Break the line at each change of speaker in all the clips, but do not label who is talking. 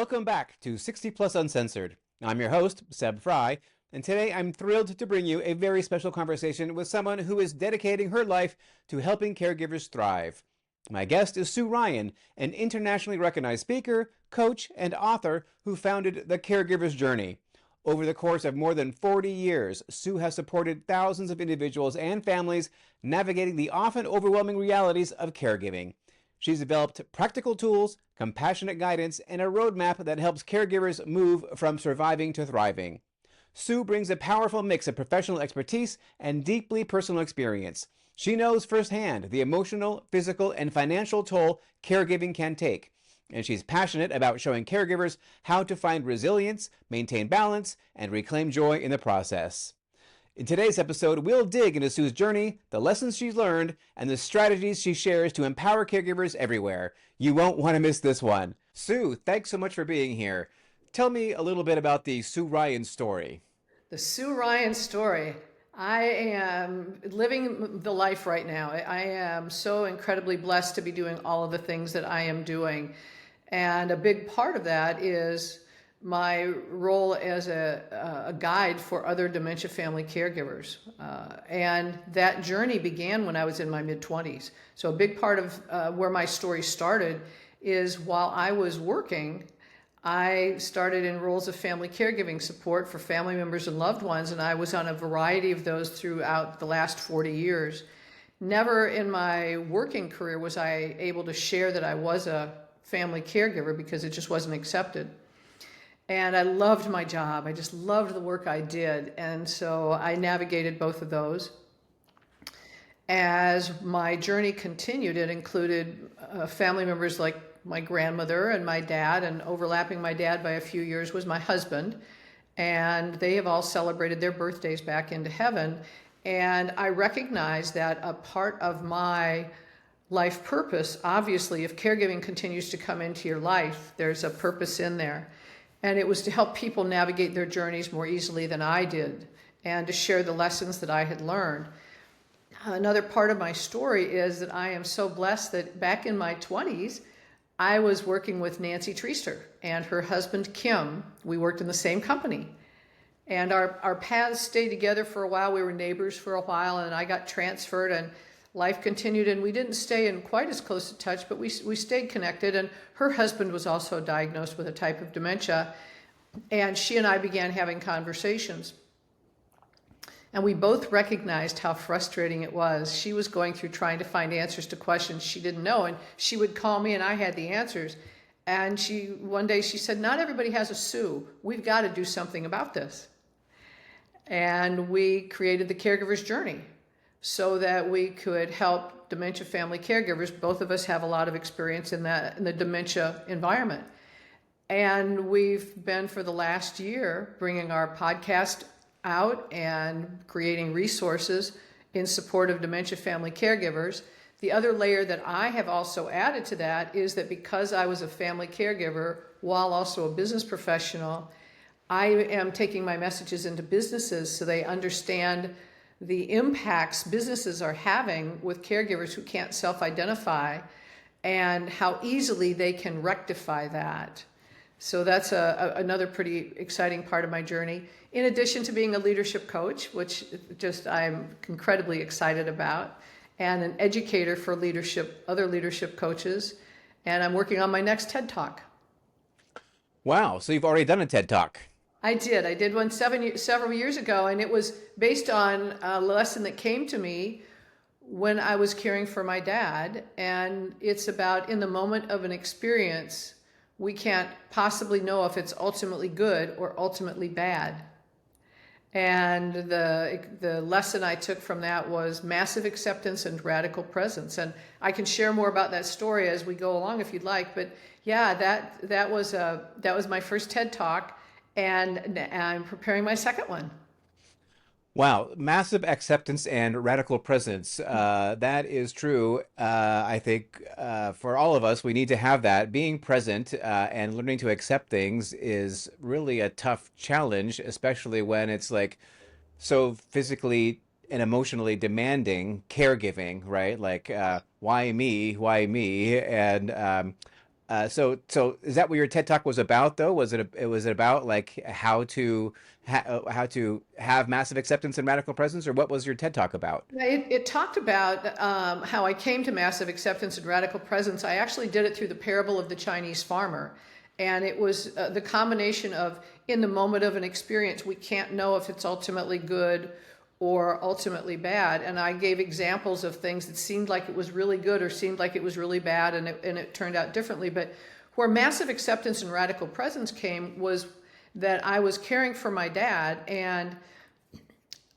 Welcome back to 60 Plus Uncensored. I'm your host, Seb Fry, and today I'm thrilled to bring you a very special conversation with someone who is dedicating her life to helping caregivers thrive. My guest is Sue Ryan, an internationally recognized speaker, coach, and author who founded the Caregiver's Journey. Over the course of more than 40 years, Sue has supported thousands of individuals and families navigating the often overwhelming realities of caregiving. She's developed practical tools, compassionate guidance, and a roadmap that helps caregivers move from surviving to thriving. Sue brings a powerful mix of professional expertise and deeply personal experience. She knows firsthand the emotional, physical, and financial toll caregiving can take, and she's passionate about showing caregivers how to find resilience, maintain balance, and reclaim joy in the process. In today's episode, we'll dig into Sue's journey, the lessons she's learned, and the strategies she shares to empower caregivers everywhere. You won't want to miss this one. Sue, thanks so much for being here. Tell me a little bit about the Sue Ryan story.
The Sue Ryan story. I am living the life right now. I am so incredibly blessed to be doing all of the things that I am doing. And a big part of that is my role as a guide for other dementia family caregivers. And that journey began when I was in my mid-20s. So a big part of where my story started is while I was working, I started in roles of family caregiving support for family members and loved ones, and I was on a variety of those throughout the last 40 years. Never in my working career was I able to share that I was a family caregiver because it just wasn't accepted. And I loved my job. I just loved the work I did. And so I navigated both of those. As my journey continued, it included family members like my grandmother and my dad, and overlapping my dad by a few years was my husband. And they have all celebrated their birthdays back into heaven. And I recognize that a part of my life purpose, obviously, if caregiving continues to come into your life, there's a purpose in there. And it was to help people navigate their journeys more easily than I did, and to share the lessons that I had learned. Another part of my story is that I am so blessed that back in my 20s, I was working with Nancy Treaster and her husband, Kim. We worked in the same company. And our paths stayed together for a while. We were neighbors for a while, and I got transferred, and life continued, and we didn't stay in quite as close a touch, but we stayed connected. And her husband was also diagnosed with a type of dementia, and she and I began having conversations. And we both recognized how frustrating it was. She was going through trying to find answers to questions she didn't know, and she would call me and I had the answers. And one day she said, "Not everybody has a Sue. We've got to do something about this." And we created the Caregiver's Journey, so that we could help dementia family caregivers. Both of us have a lot of experience in the dementia environment. And we've been, for the last year, bringing our podcast out and creating resources in support of dementia family caregivers. The other layer that I have also added to that is that because I was a family caregiver while also a business professional, I am taking my messages into businesses so they understand the impacts businesses are having with caregivers who can't self-identify and how easily they can rectify that. So that's another pretty exciting part of my journey. In addition to being a leadership coach, which just I'm incredibly excited about, and an educator for other leadership coaches, and I'm working on my next TED Talk.
Wow, so you've already done a TED Talk.
I did one several years ago, and it was based on a lesson that came to me when I was caring for my dad. And it's about, in the moment of an experience, we can't possibly know if it's ultimately good or ultimately bad. And the lesson I took from that was massive acceptance and radical presence. And I can share more about that story as we go along if you'd like. But yeah, that was my first TED Talk. And I'm preparing my second one.
Wow, massive acceptance and radical presence. That is true. I think for all of us, we need to have that. Being present and learning to accept things is really a tough challenge, especially when it's like so physically and emotionally demanding caregiving, right? Like, why me? Why me? And So is that what your TED Talk was about, though? Was it about like how to have massive acceptance and radical presence, or what was your TED Talk about?
Yeah, it talked about how I came to massive acceptance and radical presence. I actually did it through the parable of the Chinese farmer. And it was the combination of, in the moment of an experience, we can't know if it's ultimately good or ultimately bad. And I gave examples of things that seemed like it was really good or seemed like it was really bad, and it turned out differently. But where massive acceptance and radical presence came was that I was caring for my dad, and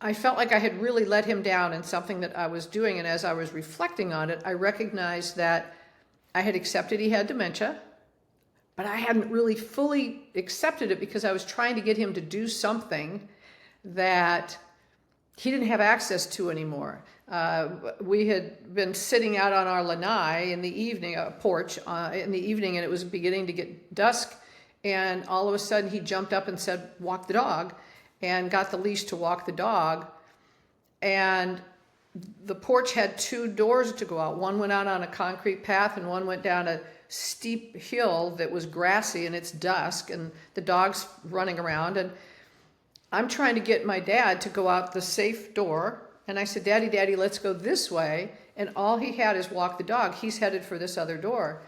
I felt like I had really let him down in something that I was doing. And as I was reflecting on it, I recognized that I had accepted he had dementia, but I hadn't really fully accepted it because I was trying to get him to do something that he didn't have access to anymore. We had been sitting out on our lanai in the evening, a porch in the evening, and it was beginning to get dusk. And all of a sudden he jumped up and said, "Walk the dog," and got the leash to walk the dog. And the porch had two doors to go out. One went out on a concrete path, and one went down a steep hill that was grassy, and it's dusk, and the dog's running around. And I'm trying to get my dad to go out the safe door. And I said, "Daddy, Daddy, let's go this way." And all he had is walk the dog. He's headed for this other door.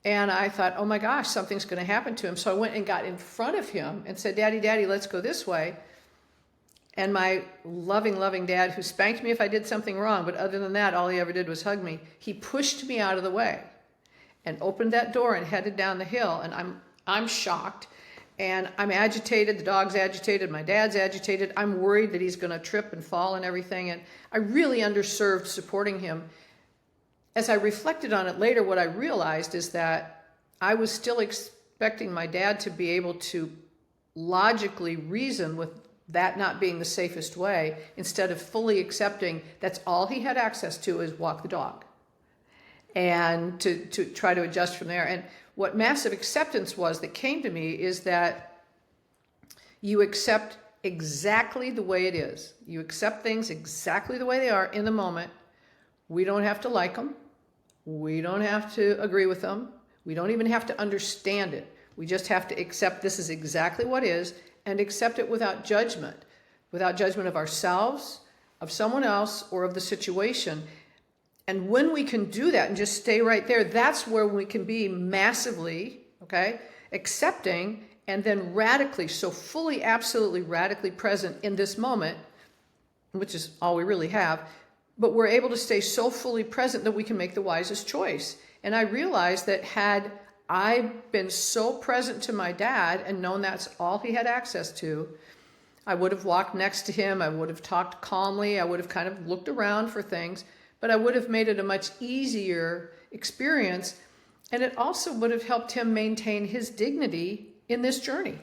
And I thought, oh my gosh, something's going to happen to him. So I went and got in front of him and said, "Daddy, Daddy, let's go this way." And my loving, loving dad, who spanked me if I did something wrong, but other than that, all he ever did was hug me, he pushed me out of the way and opened that door and headed down the hill. And I'm shocked, and I'm agitated. The dog's agitated. My dad's agitated. I'm worried that he's going to trip and fall and everything. And I really underserved supporting him. As I reflected on it later, what I realized is that I was still expecting my dad to be able to logically reason with that not being the safest way, instead of fully accepting that's all he had access to is walk the dog, and to try to adjust from there. And what massive acceptance was that came to me is that you accept exactly the way it is. You accept things exactly the way they are in the moment. We don't have to like them. We don't have to agree with them. We don't even have to understand it. We just have to accept this is exactly what is, and accept it without judgment of ourselves, of someone else, or of the situation. And when we can do that and just stay right there, that's where we can be massively, accepting, and then radically, so fully, absolutely radically present in this moment, which is all we really have. But we're able to stay so fully present that we can make the wisest choice. And I realized that had I been so present to my dad and known that's all he had access to, I would have walked next to him. I would have talked calmly. I would have kind of looked around for things, but I would have made it a much easier experience. And it also would have helped him maintain his dignity in this journey.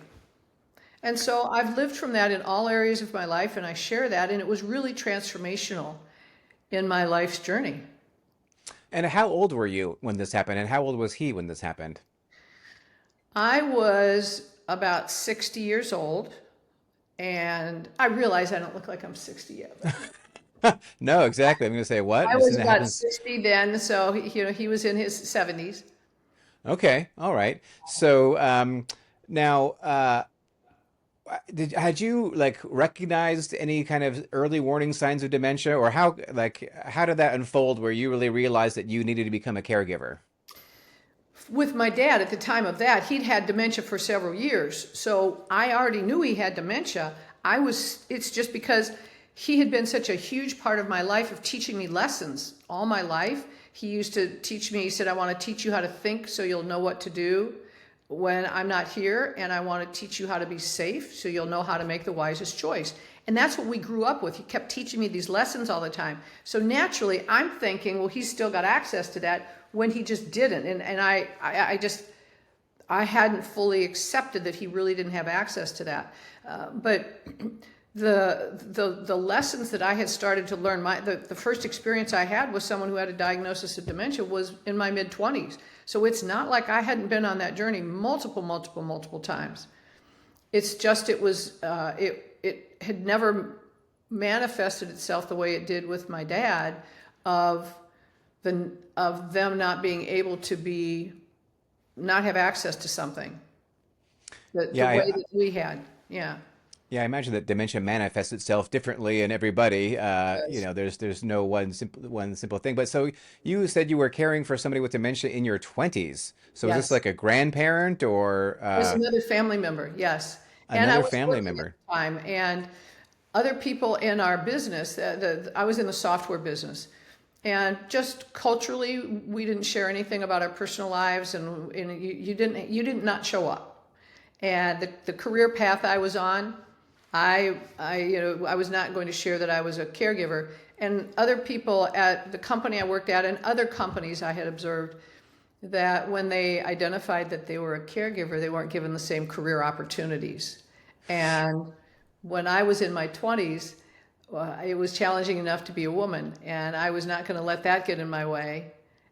And so I've lived from that in all areas of my life, and I share that. And it was really transformational in my life's journey.
And how old were you when this happened? And how old was he when this happened?
I was about 60 years old, and I realize I don't look like I'm 60 yet.
No, exactly. I'm going to say what?
I
This
was
isn't
about
happens.
60 then, so he was in his 70s.
Okay, all right. So now, had you like recognized any kind of early warning signs of dementia, or how did that unfold where you really realized that you needed to become a caregiver?
With my dad at the time of that, he'd had dementia for several years. So I already knew he had dementia. It's just because he had been such a huge part of my life, of teaching me lessons all my life. He used to teach me, he said, "I want to teach you how to think so you'll know what to do when I'm not here, and I want to teach you how to be safe so you'll know how to make the wisest choice." And that's what we grew up with. He kept teaching me these lessons all the time. So naturally, I'm thinking, well, he's still got access to that, when he just didn't. And I hadn't fully accepted that he really didn't have access to that. But the lessons that I had started to learn, the first experience I had with someone who had a diagnosis of dementia was in my mid-20s. So it's not like I hadn't been on that journey multiple times. It's just it had never manifested itself the way it did with my dad, of them not being able to be not have access to something the
Yeah,
way that we had. Yeah.
yeah, I imagine that dementia manifests itself differently in everybody.
Yes.
There's no one simple thing. But so you said you were caring for somebody with dementia in your 20s. So is this
Yes.
like a grandparent or
There's another family member. Yes. And I
another
was
family
working at
member?
the time, and other people in our business, I was in the software business. And just culturally, we didn't share anything about our personal lives, and you did not show up. And the career path I was on, I was not going to share that I was a caregiver. And other people at the company I worked at and other companies I had observed that when they identified that they were a caregiver, they weren't given the same career opportunities. And when I was in my 20s, it was challenging enough to be a woman, and I was not going to let that get in my way.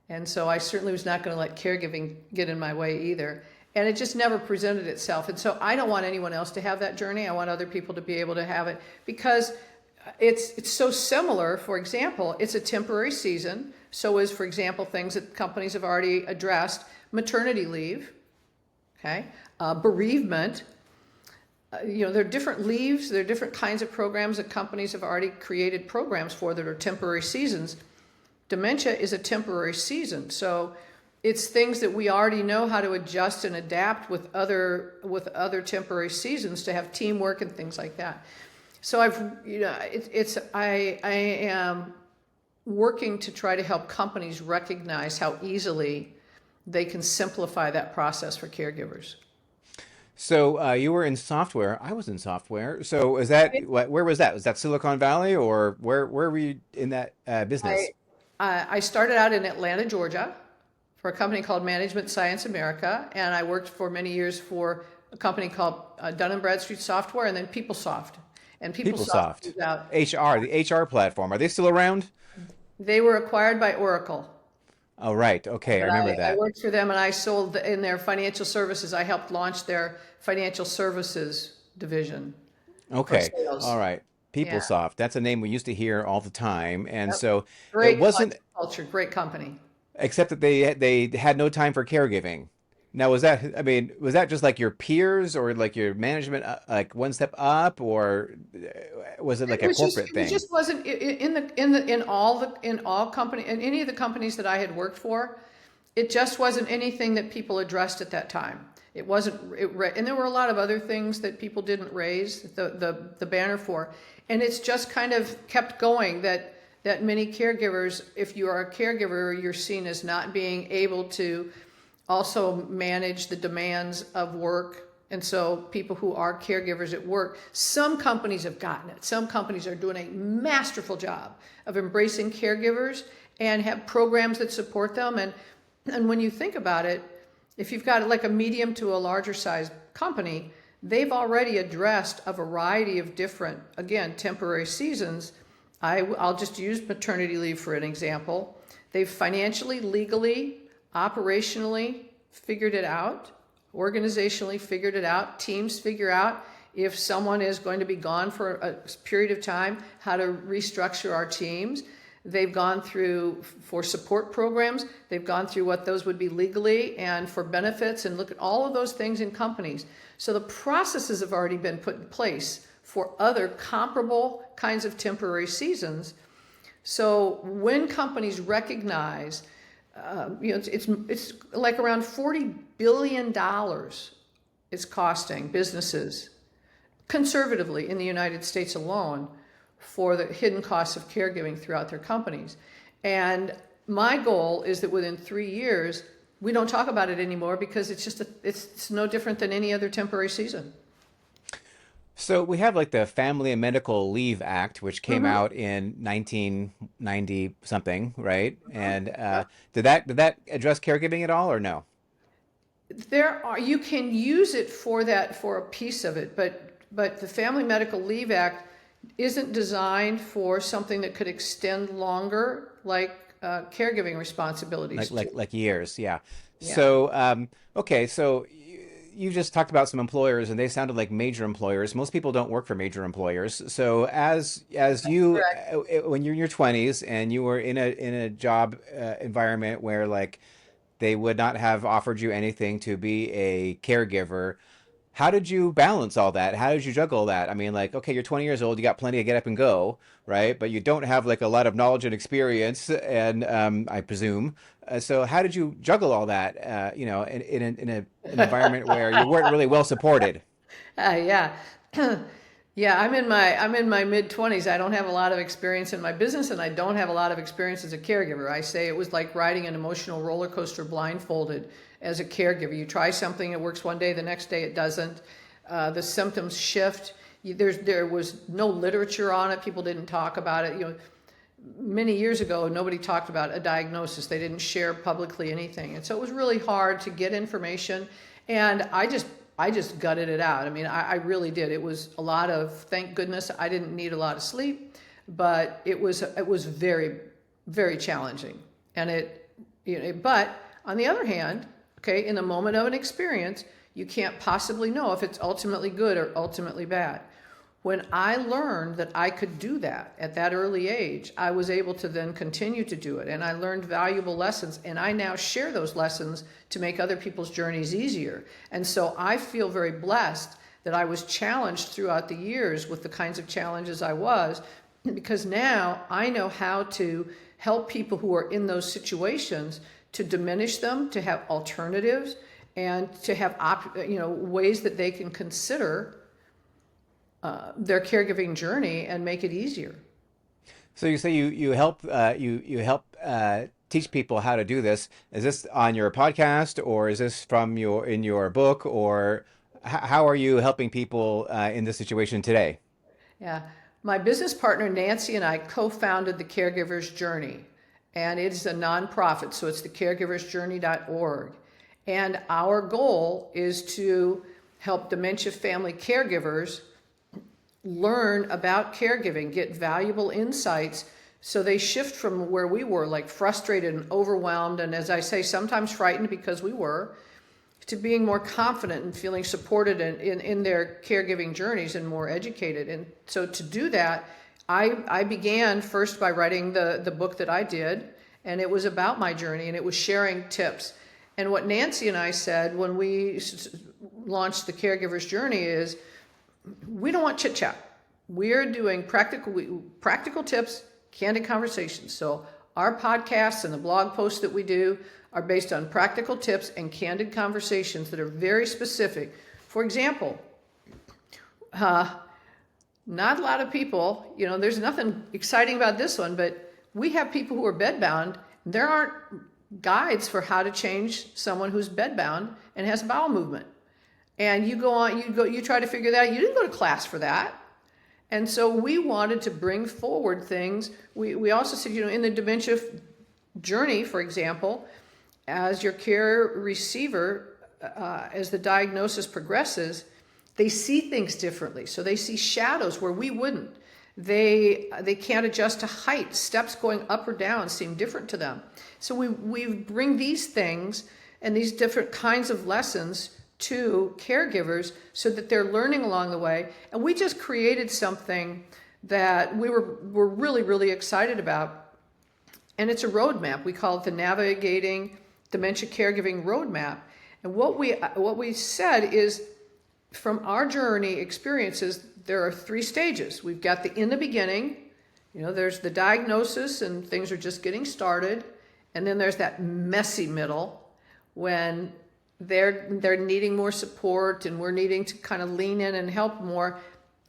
And so I certainly was not going to let caregiving get in my way either. And it just never presented itself. And so I don't want anyone else to have that journey. I want other people to be able to have it because it's so similar. For example, it's a temporary season. So is, for example, things that companies have already addressed: maternity leave, okay, bereavement. There are different leaves. There are different kinds of programs that companies have already created programs for that are temporary seasons. Dementia is a temporary season, so it's things that we already know how to adjust and adapt with other temporary seasons to have teamwork and things like that. So I am working to try to help companies recognize how easily they can simplify that process for caregivers.
So you were in software. I was in software. So is that where was that? Was that Silicon Valley or where were you in that
I
business?
I started out in Atlanta, Georgia, for a company called Management Science America, and I worked for many years for a company called Dun& and Bradstreet Software, and then PeopleSoft. And PeopleSoft
PeopleSoft,
was out.
HR, the HR platform. Are they still around?
They were acquired by Oracle,
Oh, right. Okay, I
but
remember
I
that.
worked for them, and I sold in their financial services. I helped launch their financial services division for
Okay, all
sales.
right.
Yeah,
PeopleSoft. That's a name we used to hear all the time, and
yep.
so it
Great
wasn't
culture, great company.
except that they had no time for caregiving. Now, was that, I mean, was that just like your peers or like your management, like one step up, or was it like a corporate
It was
thing?
just wasn't in all company in any of the companies that I had worked for. It just wasn't anything that people addressed at that time. It wasn't and there were a lot of other things that people didn't raise the banner for, and it's just kind of kept going that many caregivers, if you are a caregiver, you're seen as not being able to also manage the demands of work. And so people who are caregivers at work, some companies have gotten it. Some companies are doing a masterful job of embracing caregivers and have programs that support them. And when you think about it, if you've got like a medium to a larger size company, they've already addressed a variety of different, again, temporary seasons. I'll just use maternity leave for an example. They've financially, legally, operationally figured it out, organizationally figured it out, teams figure out if someone is going to be gone for a period of time, how to restructure our teams. They've gone through for support programs, they've gone through what those would be legally and for benefits and look at all of those things in companies. So the processes have already been put in place for other comparable kinds of temporary seasons. So when companies recognize, it's like around $40 billion it's costing businesses conservatively in the United States alone for the hidden costs of caregiving throughout their companies. And my goal is that within 3 years, we don't talk about it anymore because it's no different than any other temporary season.
So we have like the Family and Medical Leave Act, which came
Mm-hmm.
out in 1990 something, right? And
Yep.
did that address caregiving at all or no?
You can use it for that for a piece of it, but the Family Medical Leave Act isn't designed for something that could extend longer, like caregiving responsibilities
Like
to.
like years, yeah.
Yeah.
So okay, so you just talked about some employers, and they sounded like major employers. Most people don't work for major employers. So as you
Correct.
when you're in your 20s and you were in a job environment where like they would not have offered you anything to be a caregiver. How did you balance all that? How did you juggle that? I mean, like, okay, you're 20 years old, you got plenty of get up and go, right? But you don't have like a lot of knowledge and experience, and I presume. So how did you juggle all that? In an environment where you weren't really well supported.
Yeah. Yeah, I'm in my mid-20s. I don't have a lot of experience in my business, and I don't have a lot of experience as a caregiver. I say it was like riding an emotional roller coaster blindfolded as a caregiver. You try something, it works one day, the next day it doesn't. The symptoms shift. There was no literature on it. People didn't talk about it. Many years ago, nobody talked about a diagnosis. They didn't share publicly anything, and so it was really hard to get information. And I just gutted it out. I mean, I really did. It was a lot of, thank goodness I didn't need a lot of sleep, but it was very, very challenging. And but on the other hand, okay, in the moment of an experience, you can't possibly know if it's ultimately good or ultimately bad. When I learned that I could do that at that early age, I was able to then continue to do it. And I learned valuable lessons, and I now share those lessons to make other people's journeys easier. And so I feel very blessed that I was challenged throughout the years with the kinds of challenges I was, because now I know how to help people who are in those situations to diminish them, to have alternatives, and to have ways that they can consider their caregiving journey and make it easier.
So you say you help teach people how to do this. Is this on your podcast, or is this from in your book, or how are you helping people in this situation today?
Yeah. My business partner Nancy and I co-founded the Caregivers Journey, and it's a nonprofit, so it's the caregiversjourney.org. And our goal is to help dementia family caregivers learn about caregiving, get valuable insights, so they shift from where we were, like frustrated and overwhelmed, and as I say, sometimes frightened because we were, to being more confident and feeling supported in their caregiving journeys and more educated. And so to do that, I began first by writing the book that I did, and it was about my journey, and it was sharing tips. And what Nancy and I said when we launched the Caregiver's Journey is, we don't want chit chat. We're doing practical tips, candid conversations. So our podcasts and the blog posts that we do are based on practical tips and candid conversations that are very specific. For example, not a lot of people, there's nothing exciting about this one, but we have people who are bedbound. There aren't guides for how to change someone who's bedbound and has bowel movement. And you try to figure that out. You didn't go to class for that. And so we wanted to bring forward things. We also said, in the dementia journey, for example, as your care receiver, as the diagnosis progresses, they see things differently. So they see shadows where we wouldn't. They can't adjust to height. Steps going up or down seem different to them. So we bring these things and these different kinds of lessons to caregivers so that they're learning along the way. And we just created something that we're really, really excited about. And it's a roadmap. We call it the Navigating Dementia Caregiving Roadmap. And what we said is, from our journey experiences, there are 3 stages. We've got in the beginning, there's the diagnosis and things are just getting started. And then there's that messy middle when they're needing more support and we're needing to kind of lean in and help more.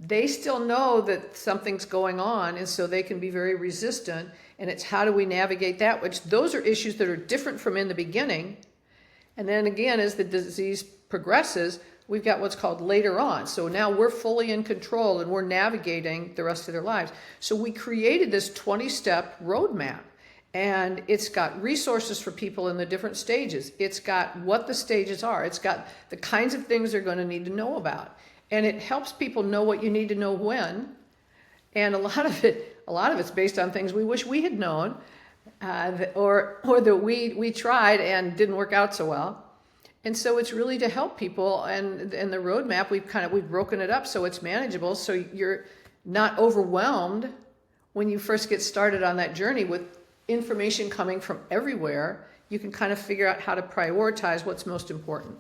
They still know that something's going on, and so they can be very resistant. And it's how do we navigate that, which those are issues that are different from in the beginning. And then again, as the disease progresses, we've got what's called later on. So now we're fully in control and we're navigating the rest of their lives. So we created this 20-step roadmap. And it's got resources for people in the different stages. It's got what the stages are. It's got the kinds of things they're going to need to know about. And it helps people know what you need to know when. And a lot of it's based on things we wish we had known, or that we tried and didn't work out so well. And so it's really to help people. And the roadmap, we've broken it up so it's manageable, so you're not overwhelmed when you first get started on that journey with information coming from everywhere, you can kind of figure out how to prioritize what's most important.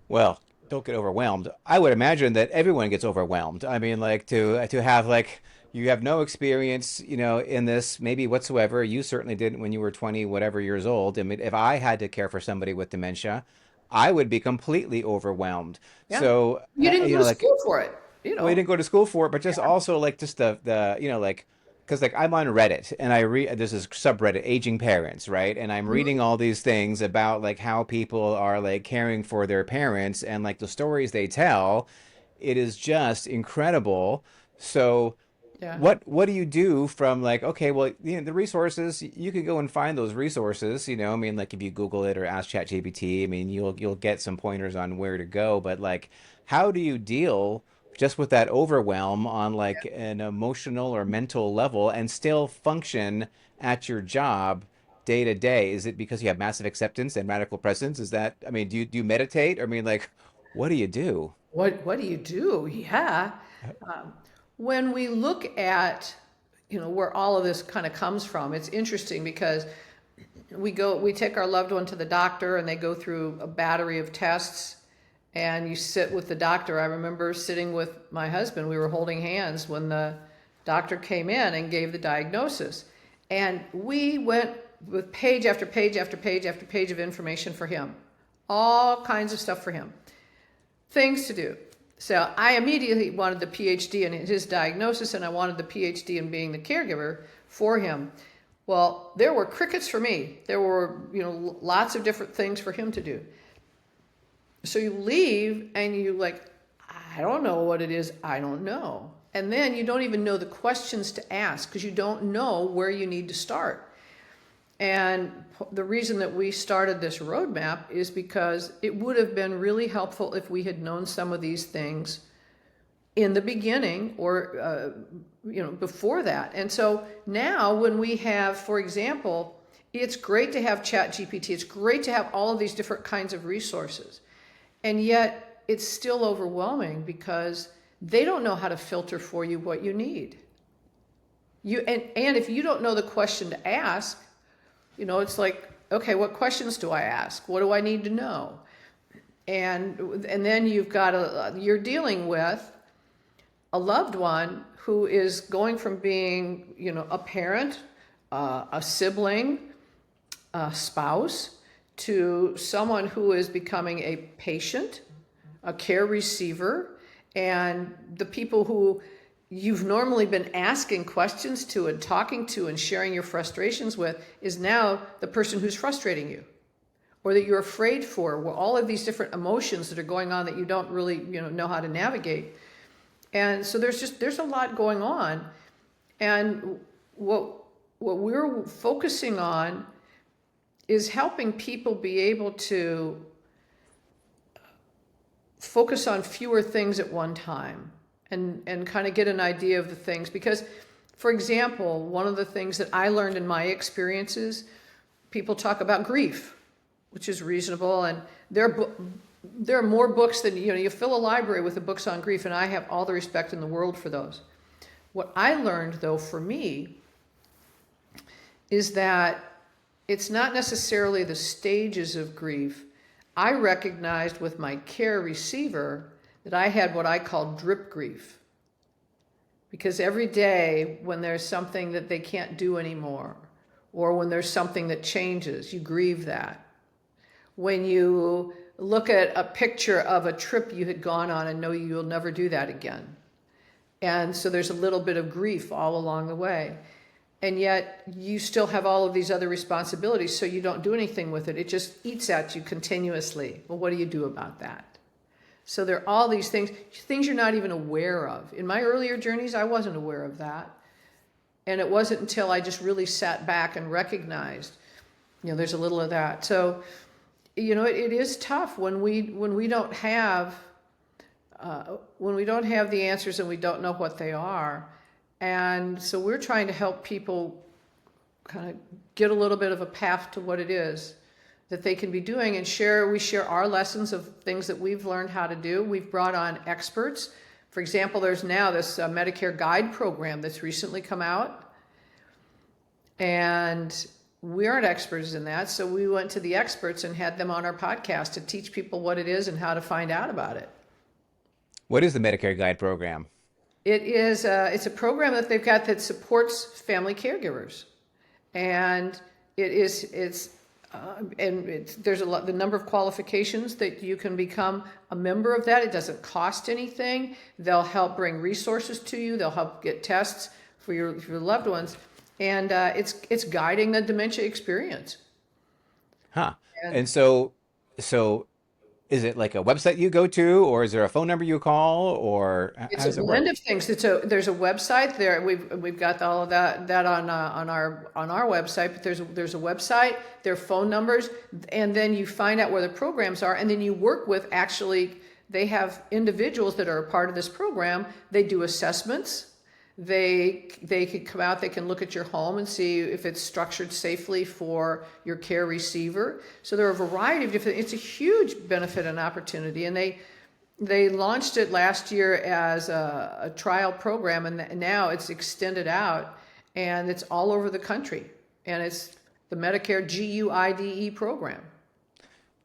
Well, don't get overwhelmed. I would imagine that everyone gets overwhelmed. I mean, like to have like you have no experience, in this maybe whatsoever. You certainly didn't when you were 20 whatever years old. I mean, if I had to care for somebody with dementia, I would be completely overwhelmed.
Yeah.
So,
You didn't go to
like,
school for it, you
well, you
know.
didn't go to school for it, but just also like just the like because like I'm on Reddit and I read this is subreddit aging parents, right? And I'm reading all these things about like how people are like caring for their parents and like the stories they tell. It is just incredible. So
Yeah.
what do you do from like okay well the resources you could go and find those resources I mean like if you Google it or ask ChatGPT I mean you'll get some pointers on where to go but like how do you deal just with that overwhelm on like an emotional or mental level and still function at your job day to day? Is it because you have massive acceptance and radical presence? Is that I mean do you meditate? I mean like what do you do?
What do you do? Yeah. When we look at, where all of this kind of comes from, it's interesting because we take our loved one to the doctor and they go through a battery of tests and you sit with the doctor. I remember sitting with my husband. We were holding hands when the doctor came in and gave the diagnosis. And we went with page after page after page after page of information for him. All kinds of stuff for him. Things to do. So I immediately wanted the PhD in his diagnosis and I wanted the PhD in being the caregiver for him. Well, there were crickets for me. There were, lots of different things for him to do. So you leave and you like, I don't know what it is. I don't know. And then you don't even know the questions to ask because you don't know where you need to start. And the reason that we started this roadmap is because it would have been really helpful if we had known some of these things in the beginning or, before that. And so now when we have, for example, it's great to have ChatGPT. It's great to have all of these different kinds of resources. And yet it's still overwhelming because they don't know how to filter for you what you need. And if you don't know the question to ask, it's like, okay, what questions do I ask? What do I need to know? And then you're dealing with a loved one who is going from being, a parent, a sibling, a spouse, to someone who is becoming a patient, a care receiver, and the people who you've normally been asking questions to and talking to and sharing your frustrations with is now the person who's frustrating you or that you're afraid for, well, all of these different emotions that are going on that you don't really know how to navigate. And so there's a lot going on. And what we're focusing on is helping people be able to focus on fewer things at one time. And kind of get an idea of the things. Because, for example, one of the things that I learned in my experiences, people talk about grief, which is reasonable. And there are more books than, you fill a library with the books on grief, and I have all the respect in the world for those. What I learned, though, for me, is that it's not necessarily the stages of grief. I recognized with my care receiver that I had what I call drip grief. Because every day when there's something that they can't do anymore, or when there's something that changes, you grieve that. When you look at a picture of a trip you had gone on and know you'll never do that again. And so there's a little bit of grief all along the way. And yet you still have all of these other responsibilities, so you don't do anything with it. It just eats at you continuously. Well, what do you do about that? So there are all these things you're not even aware of. In my earlier journeys, I wasn't aware of that. And it wasn't until I just really sat back and recognized, there's a little of that. So, it is tough when we don't have the answers and we don't know what they are. And so we're trying to help people kind of get a little bit of a path to what it is that they can be doing and we share our lessons of things that we've learned how to do. We've brought on experts. For example, there's now this Medicare guide program that's recently come out. And we aren't experts in that. So we went to the experts and had them on our podcast to teach people what it is and how to find out about it.
What is the Medicare Guide program?
It's a program that they've got that supports family caregivers. And there's the number of qualifications that you can become a member of that. It doesn't cost anything. They'll help bring resources to you. They'll help get tests for your loved ones, and it's guiding the dementia experience.
Huh.
And
And so is it like a website you go to, or is there a phone number you call, or how
it's a
does it work?
blend of things. There's a website there. We've got all of that on our website. But there's a website. There are phone numbers, and then you find out where the programs are, and then you work with actually. They have individuals that are a part of this program. They do assessments. They could come out. They can look at your home and see if it's structured safely for your care receiver. So there are a variety of different. It's a huge benefit and opportunity, and they launched it last year as a trial program, and now it's extended out, and it's all over the country. And it's the Medicare GUIDE program.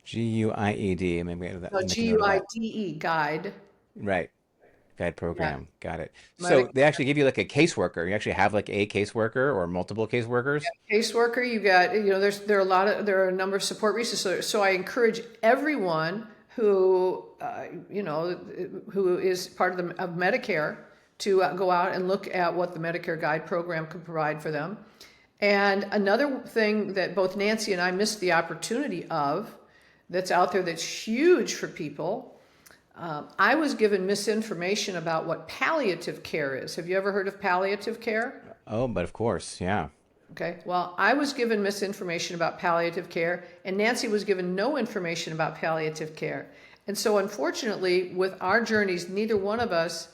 GUIED. Maybe
No,
make a note of that.
GUIDE guide.
Right. Guide
Yeah.
program. Got it. So
Medicare
they actually give you like a caseworker. You actually have like a caseworker or multiple caseworkers.
caseworker. You got there are a number of support resources. So I encourage everyone who who is part of Medicare to go out and look at what the Medicare Guide program can provide for them. And another thing that both Nancy and I missed the opportunity of, that's out there that's huge for people. I was given misinformation about what palliative care is. Have you ever heard of palliative care?
Oh, but of course, yeah.
Okay, well, I was given misinformation about palliative care, and Nancy was given no information about palliative care. And so, unfortunately, with our journeys, neither one of us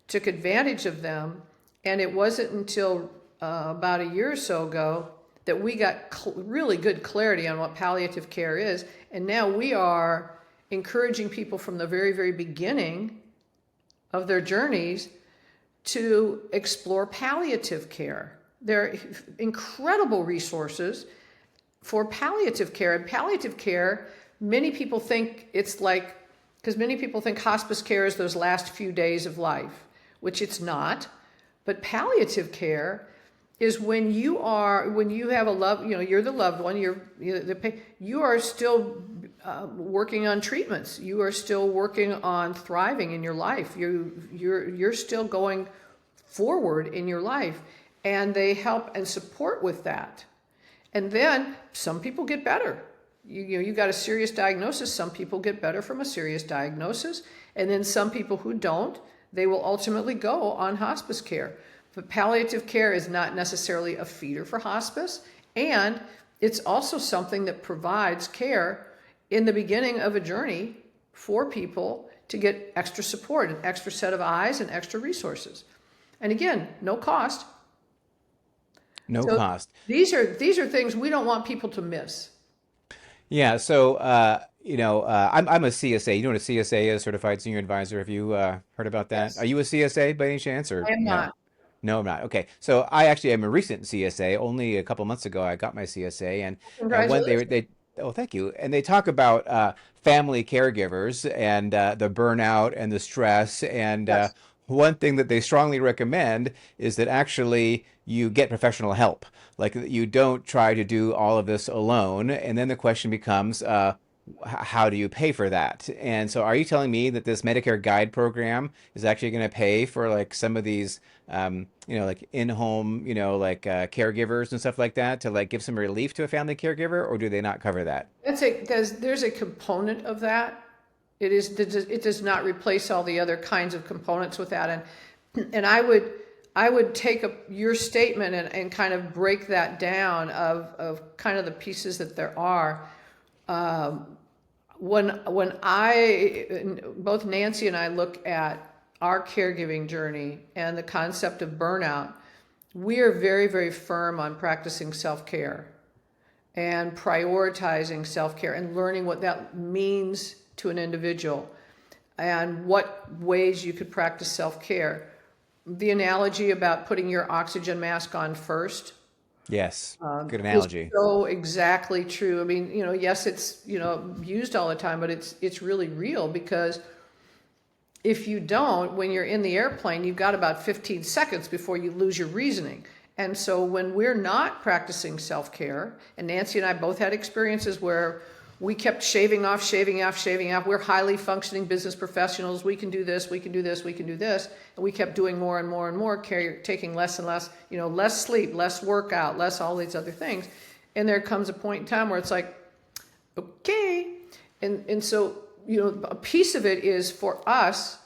took advantage of them. And it wasn't until about a year or so ago that we got really good clarity on what palliative care is. And now we are encouraging people from the very, very beginning of their journeys to explore palliative care. There are incredible resources for palliative care. And palliative care, many people think it's like, because many people think hospice care is those last few days of life, which it's not. But palliative care is when you have a love, you're the loved one, you are still working on treatments. You are still working on thriving in your life. You're still going forward in your life, and they help and support with that. And then some people get better. You got a serious diagnosis. Some people get better from a serious diagnosis, and then some people who don't, they will ultimately go on hospice care. But palliative care is not necessarily a feeder for hospice, and it's also something that provides care in the beginning of a journey for people to get extra support, an extra set of eyes, and extra resources. And again, no cost.
No
So
cost.
these are things we don't want people to miss.
Yeah. So, I'm a CSA. You know what a CSA is, Certified Senior Advisor. Have you heard about that? Are
Yes,
you a CSA by any chance, or
I am
no?
not.
No, I'm not. Okay. So I actually am a recent CSA. Only a couple months ago, I got my CSA, and when
Congratulations.
oh, thank you. And they talk about family caregivers and the burnout and the stress. And
Yes.
one thing that they strongly recommend is that actually you get professional help. Like you don't try to do all of this alone. And then the question becomes, how do you pay for that? And so, are you telling me that this Medicare Guide program is actually going to pay for like some of these, like in-home, caregivers and stuff like that to like give some relief to a family caregiver, or do they not cover that?
There's a component of that. It does not replace all the other kinds of components with that. And I would take your statement and kind of break that down of kind of the pieces that there are. When both Nancy and I look at our caregiving journey and the concept of burnout, we are very, very firm on practicing self-care and prioritizing self-care and learning what that means to an individual and what ways you could practice self-care. The analogy about putting your oxygen mask on first,
Yes. Good
Is
analogy.
so exactly true. I mean, yes, it's, used all the time, but it's really real, because if you don't, when you're in the airplane, you've got about 15 seconds before you lose your reasoning. And so when we're not practicing self-care, and Nancy and I both had experiences where we kept shaving off, shaving off, shaving off. We're highly functioning business professionals. We can do this, we can do this, we can do this. And we kept doing more and more and more, taking less and less, less sleep, less workout, less all these other things. And there comes a point in time where it's like, okay. And so, a piece of it is for us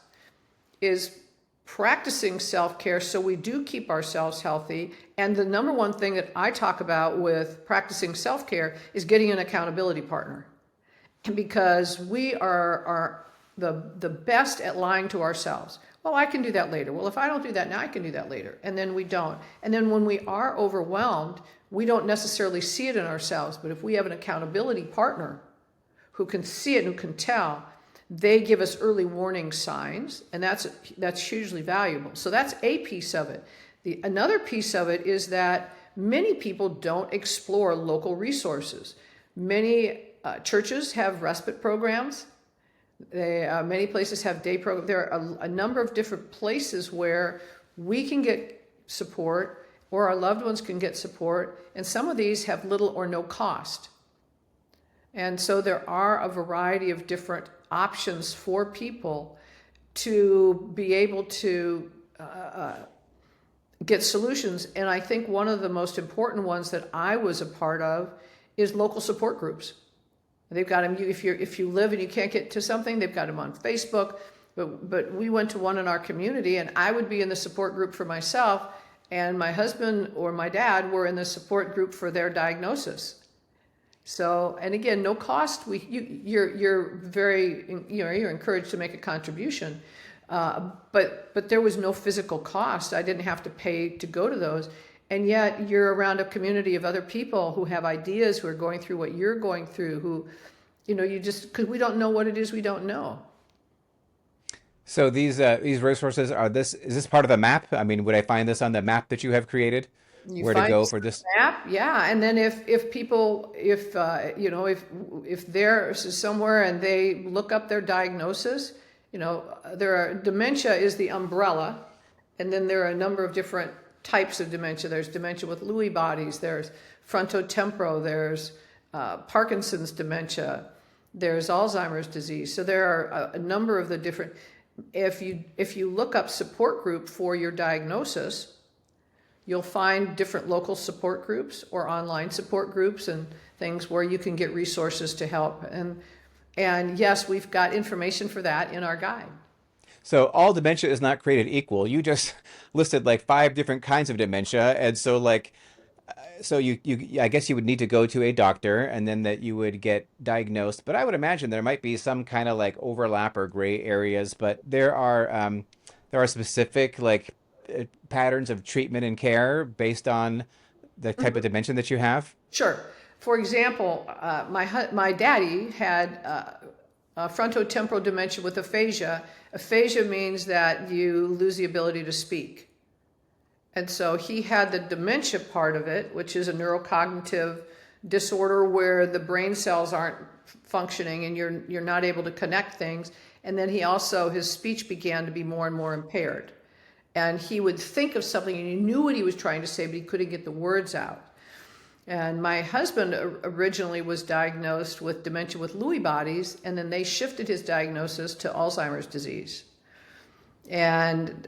is practicing self-care so we do keep ourselves healthy. And the number one thing that I talk about with practicing self-care is getting an accountability partner, because we are the best at lying to ourselves. Well, I can do that later. Well, if I don't do that now, I can do that later. And then we don't. And then when we are overwhelmed, we don't necessarily see it in ourselves. But if we have an accountability partner who can see it, who can tell, they give us early warning signs, and that's hugely valuable. So that's a piece of it. Another piece of it is that many people don't explore local resources. Many churches have respite programs. Many places have day programs. There are a number of different places where we can get support, or our loved ones can get support, and some of these have little or no cost. And so there are a variety of different options for people to be able to get solutions. And I think one of the most important ones that I was a part of is local support groups. They've got them, if you live and you can't get to something, they've got them on Facebook. But we went to one in our community, and I would be in the support group for myself, and my husband or my dad were in the support group for their diagnosis. So, and again, no cost. You're very, you're encouraged to make a contribution, but there was no physical cost. I didn't have to pay to go to those, and yet you're around a community of other people who have ideas, who are going through what you're going through. Who, because we don't know what it is we don't know.
So these resources is this part of a map? I mean, would I find this on the map that you have created?
You
Where to
find
go
this
for this?
map, yeah, and then if people, if they're somewhere and they look up their diagnosis, dementia is the umbrella, and then there are a number of different types of dementia. There's dementia with Lewy bodies, there's frontotemporal, there's Parkinson's dementia, there's Alzheimer's disease. So there are a number of the different. If you look up support group for your diagnosis, you'll find different local support groups or online support groups and things where you can get resources to help. And yes, we've got information for that in our guide.
So all dementia is not created equal. You just listed like 5 different kinds of dementia, and so you I guess you would need to go to a doctor, and then that you would get diagnosed. But I would imagine there might be some kind of like overlap or gray areas. But there are specific patterns of treatment and care based on the type of dementia that you have.
Sure. For example, my daddy had frontotemporal dementia with aphasia. Aphasia means that you lose the ability to speak. And so he had the dementia part of it, which is a neurocognitive disorder where the brain cells aren't functioning and you're not able to connect things. And then his speech began to be more and more impaired. And he would think of something and he knew what he was trying to say, but he couldn't get the words out. And my husband originally was diagnosed with dementia with Lewy bodies, and then they shifted his diagnosis to Alzheimer's disease. And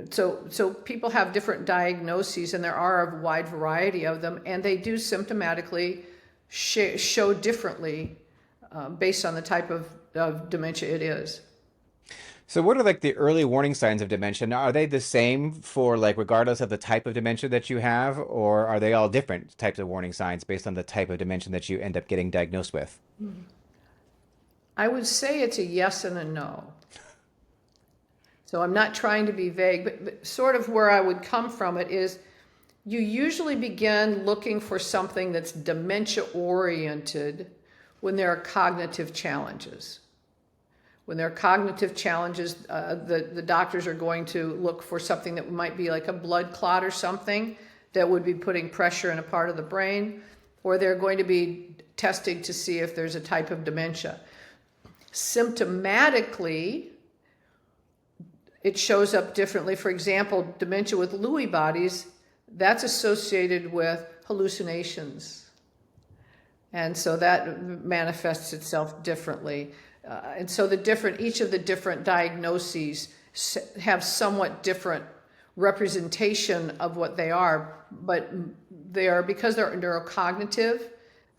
so people have different diagnoses, and there are a wide variety of them, and they do symptomatically show differently based on the type of dementia it is.
So what are like the early warning signs of dementia? Now, are they the same for regardless of the type of dementia that you have, or are they all different types of warning signs based on the type of dementia that you end up getting diagnosed with?
I would say it's a yes and a no. So I'm not trying to be vague, but sort of where I would come from it is you usually begin looking for something that's dementia oriented when there are cognitive challenges. When there are cognitive challenges, the doctors are going to look for something that might be like a blood clot or something that would be putting pressure in a part of the brain, or they're going to be testing to see if there's a type of dementia. Symptomatically, it shows up differently. For example, dementia with Lewy bodies, that's associated with hallucinations. And so that manifests itself differently. And so each of the different diagnoses have somewhat different representation of what they are, but because they're neurocognitive,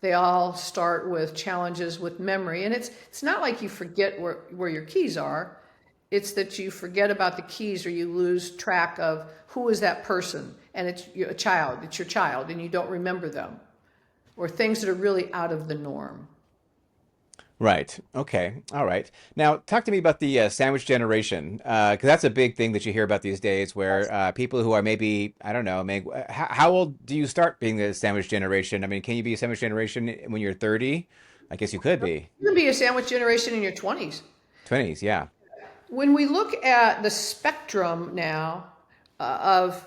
they all start with challenges with memory. And it's not like you forget where your keys are. It's that you forget about the keys, or you lose track of who is that person, and it's your child, and you don't remember them, or things that are really out of the norm.
Right. Okay. All right. Now, talk to me about the sandwich generation, because that's a big thing that you hear about these days, where people who are maybe, I don't know, maybe, how old do you start being the sandwich generation? I mean, can you be a sandwich generation when you're 30? I guess you could be.
You can be a sandwich generation in your 20s.
20s, yeah.
When we look at the spectrum now of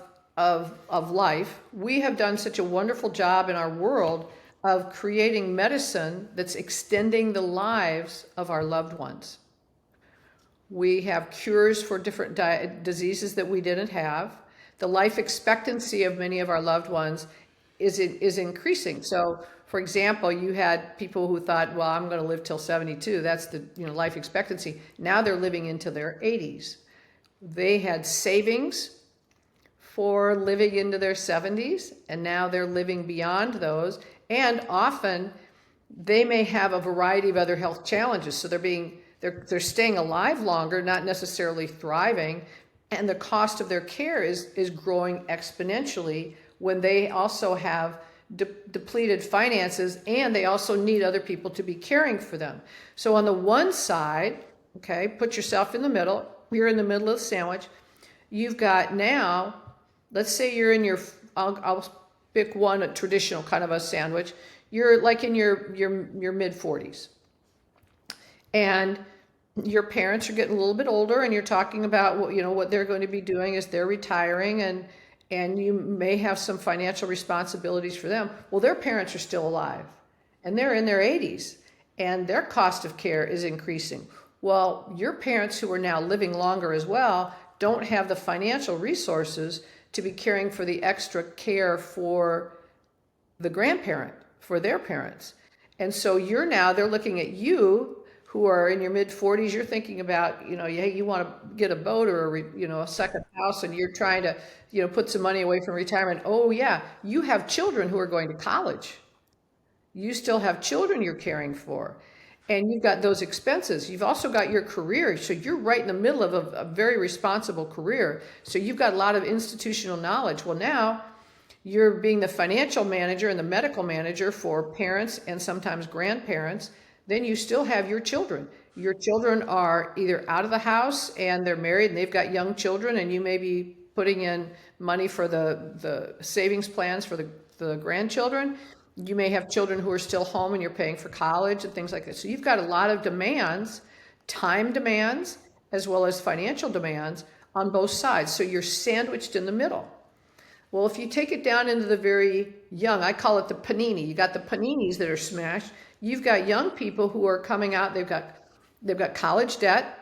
life, we have done such a wonderful job in our world of creating medicine that's extending the lives of our loved ones. We have cures for different diseases that we didn't have. The life expectancy of many of our loved ones is increasing. So, for example, you had people who thought, well, I'm going to live till 72. That's the life expectancy. Now they're living into their 80s. They had savings for living into their 70s, and now they're living beyond those. And often they may have a variety of other health challenges. So they're staying alive longer, not necessarily thriving, and the cost of their care is growing exponentially when they also have depleted finances, and they also need other people to be caring for them. So on the one side, okay, put yourself in the middle. You're in the middle of the sandwich. You've got now, let's say you're in your, I'll pick one, a traditional kind of a sandwich. You're like in your mid 40s. And your parents are getting a little bit older, and you're talking about what they're going to be doing as they're retiring, and you may have some financial responsibilities for them. Well, their parents are still alive, and they're in their 80s, and their cost of care is increasing. Well, your parents, who are now living longer as well, don't have the financial resources to be caring for the extra care for the grandparent, for their parents. And so they're looking at you, who are in your mid 40s. You're thinking about, hey, you want to get a boat or a second house, and you're trying to, put some money away from retirement. Oh yeah, you have children who are going to college. You still have children you're caring for, and you've got those expenses. You've also got your career. So you're right in the middle of a very responsible career. So you've got a lot of institutional knowledge. Well, now you're being the financial manager and the medical manager for parents and sometimes grandparents. Then you still have your children. Your children are either out of the house and they're married and they've got young children, and you may be putting in money for the savings plans for the grandchildren. You may have children who are still home and you're paying for college and things like that. So you've got a lot of demands, time demands, as well as financial demands on both sides. So you're sandwiched in the middle. Well, if you take it down into the very young, I call it the panini. You got the paninis that are smashed. You've got young people who are coming out. They've got college debt.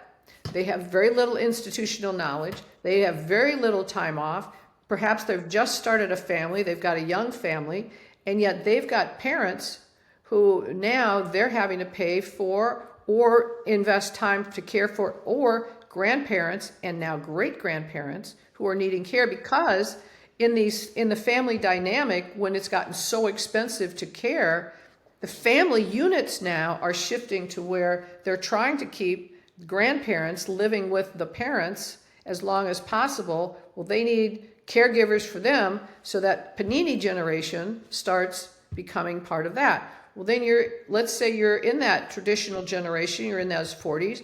They have very little institutional knowledge. They have very little time off. Perhaps they've just started a family. They've got a young family, and yet they've got parents who now they're having to pay for or invest time to care for, or grandparents and now great grandparents who are needing care, because in the family dynamic, when it's gotten so expensive to care, the family units now are shifting to where they're trying to keep grandparents living with the parents as long as possible. Well, they need caregivers for them, so that panini generation starts becoming part of that. Well, then let's say you're in that traditional generation, you're in those 40s.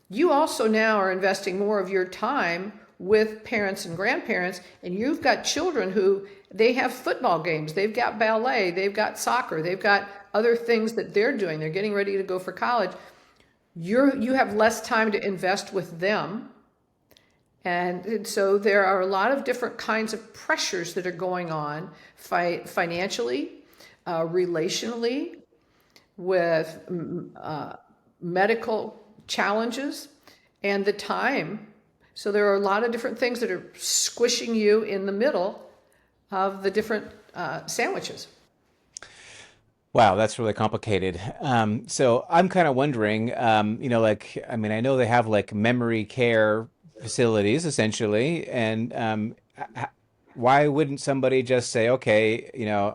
You also now are investing more of your time with parents and grandparents, and you've got children who they have football games, they've got ballet, they've got soccer, they've got other things that they're doing. They're getting ready to go for college. You have less time to invest with them, And so there are a lot of different kinds of pressures that are going on financially, relationally, with medical challenges, and the time. So there are a lot of different things that are squishing you in the middle of the different sandwiches.
Wow, that's really complicated. So I'm kind of wondering, like, I mean, I know they have like memory care facilities essentially, and why wouldn't somebody just say, okay,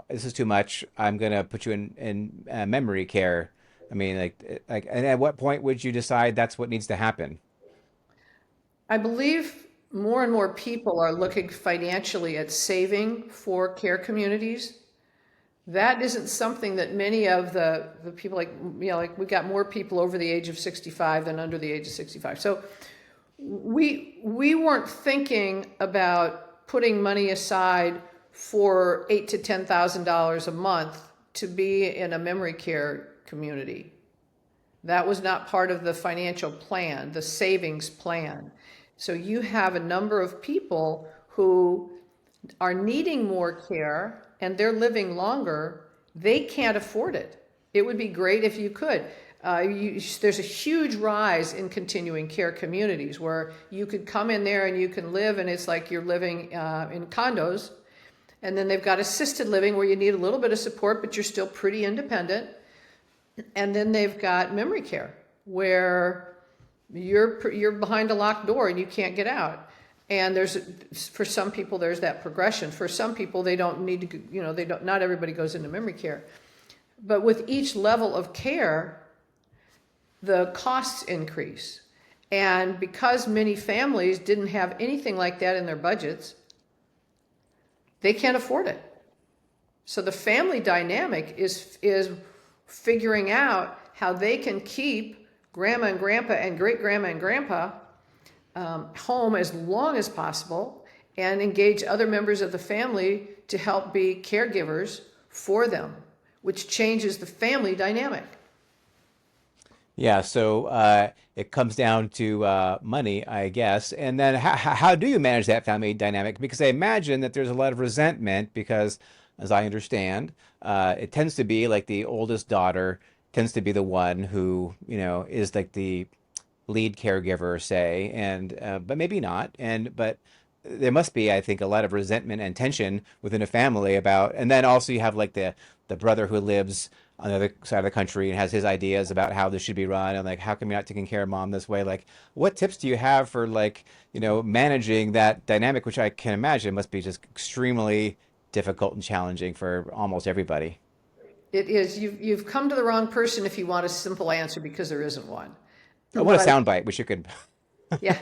this is too much. I'm gonna put you in memory care. I mean, and at what point would you decide that's what needs to happen?
I believe more and more people are looking financially at saving for care communities. That isn't something that many of the people, like, like we got more people over the age of 65 than under the age of 65. So we weren't thinking about putting money aside for $8,000 to $10,000 a month to be in a memory care community. That was not part of the financial plan, the savings plan. So you have a number of people who are needing more care and they're living longer. They can't afford it. It would be great if you could. There's a huge rise in continuing care communities where you could come in there and you can live, and it's like you're living in condos. And then they've got assisted living where you need a little bit of support, but you're still pretty independent. And then they've got memory care where you're behind a locked door and you can't get out. And for some people, there's that progression. For some people, they don't need to, not everybody goes into memory care. But with each level of care, the costs increase. And because many families didn't have anything like that in their budgets, they can't afford it. So the family dynamic is figuring out how they can keep grandma and grandpa and great grandma and grandpa home as long as possible and engage other members of the family to help be caregivers for them, which changes the family dynamic.
Yeah, so it comes down to money, I guess. And then how do you manage that family dynamic? Because I imagine that there's a lot of resentment because, as I understand, it tends to be like the oldest daughter tends to be the one who, is like the lead caregiver, say, and but maybe not. But there must be, I think, a lot of resentment and tension within a family about, and then also you have like the brother who lives on the other side of the country and has his ideas about how this should be run and like how come you're not taking care of mom this way? Like, what tips do you have for like managing that dynamic, which I can imagine must be just extremely difficult and challenging for almost everybody.
It is. You've come to the wrong person if you want a simple answer, because there isn't one.
I want a
But
soundbite, which you could.
yeah,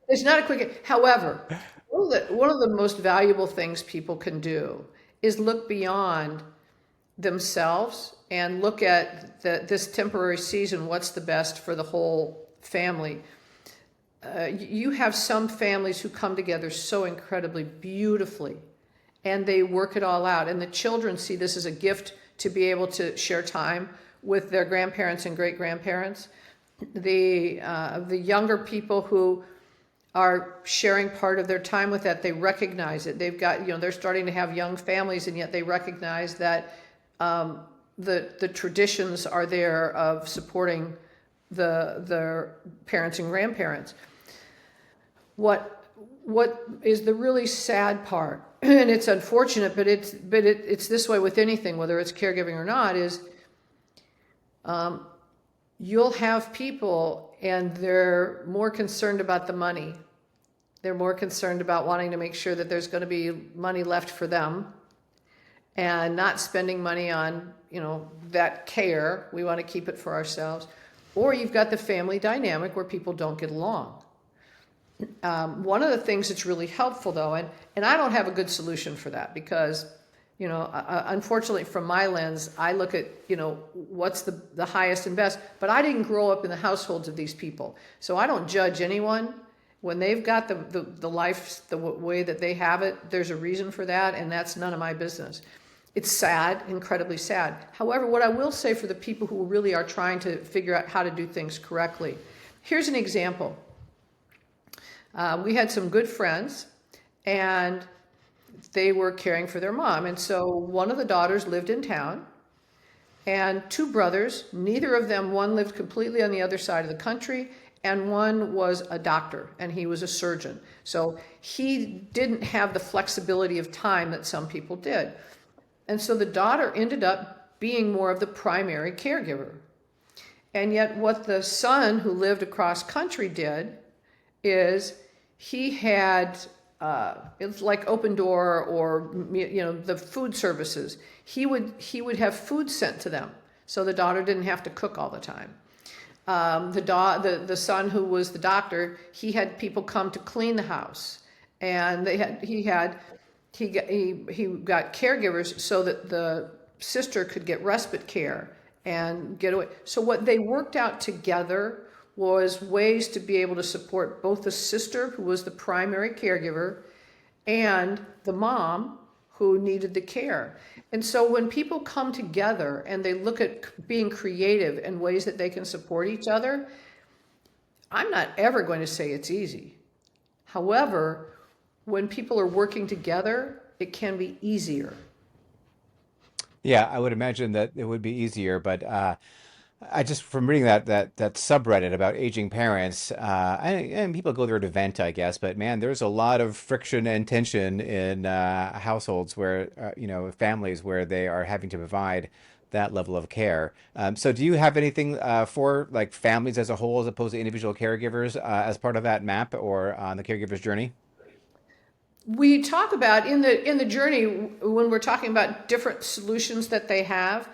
there's not a quick. However, one of the most valuable things people can do is look beyond themselves and look at this temporary season. What's the best for the whole family? You have some families who come together so incredibly beautifully, and they work it all out. And the children see this as a gift to be able to share time with their grandparents and great grandparents. The younger people who are sharing part of their time with that, they recognize it. They've got, they're starting to have young families, and yet they recognize that the traditions are there of supporting their parents and grandparents. What is the really sad part, and it's unfortunate, but it's this way with anything, whether it's caregiving or not, is you'll have people and they're more concerned about the money. They're more concerned about wanting to make sure that there's going to be money left for them and not spending money on, that care. We want to keep it for ourselves. Or you've got the family dynamic where people don't get along. One of the things that's really helpful, though, and I don't have a good solution for that because, unfortunately, from my lens, I look at, what's the highest and best. But I didn't grow up in the households of these people. So I don't judge anyone. When they've got the life, the way that they have it, there's a reason for that, and that's none of my business. It's sad, incredibly sad. However, what I will say for the people who really are trying to figure out how to do things correctly, here's an example. We had some good friends, and they were caring for their mom. And so one of the daughters lived in town, and two brothers, neither of them, one lived completely on the other side of the country, and one was a doctor, and he was a surgeon. So he didn't have the flexibility of time that some people did. And so the daughter ended up being more of the primary caregiver. And yet what the son who lived across country did is he had it's like Open Door or the food services. He would have food sent to them, so the daughter didn't have to cook all the time. The son who was the doctor, he had people come to clean the house, and he got caregivers so that the sister could get respite care and get away. So what they worked out together was ways to be able to support both the sister, who was the primary caregiver, and the mom, who needed the care. And so when people come together and they look at being creative and ways that they can support each other, I'm not ever going to say it's easy. However, when people are working together, it can be easier.
Yeah, I would imagine that it would be easier, but I just from reading that subreddit about aging parents, and people go there to vent, I guess. But man, there's a lot of friction and tension in households where families where they are having to provide that level of care. So, do you have anything for like families as a whole, as opposed to individual caregivers, as part of that map or on the caregiver's journey?
We talk about in the journey, when we're talking about different solutions that they have,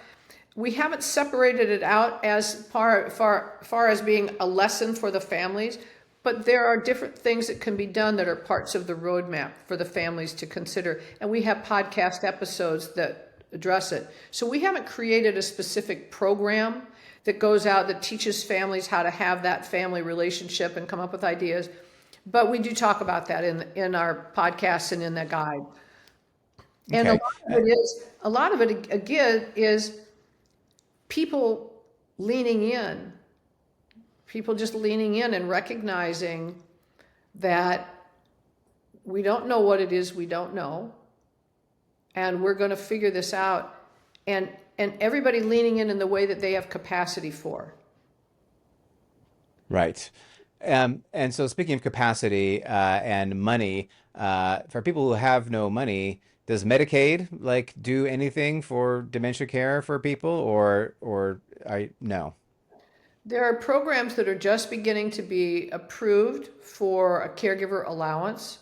we haven't separated it out as far as being a lesson for the families, but there are different things that can be done that are parts of the roadmap for the families to consider. And we have podcast episodes that address it. So we haven't created a specific program that goes out that teaches families how to have that family relationship and come up with ideas. But we do talk about that in our podcasts and in the guide. And
Okay.
a lot of it again is people leaning in, people just leaning in and recognizing that we don't know what it is we don't know, and we're going to figure this out, and everybody leaning in the way that they have capacity for.
Right. And so speaking of capacity and money, for people who have no money, does Medicaid like do anything for dementia care for people or I no?
There are programs that are just beginning to be approved for a caregiver allowance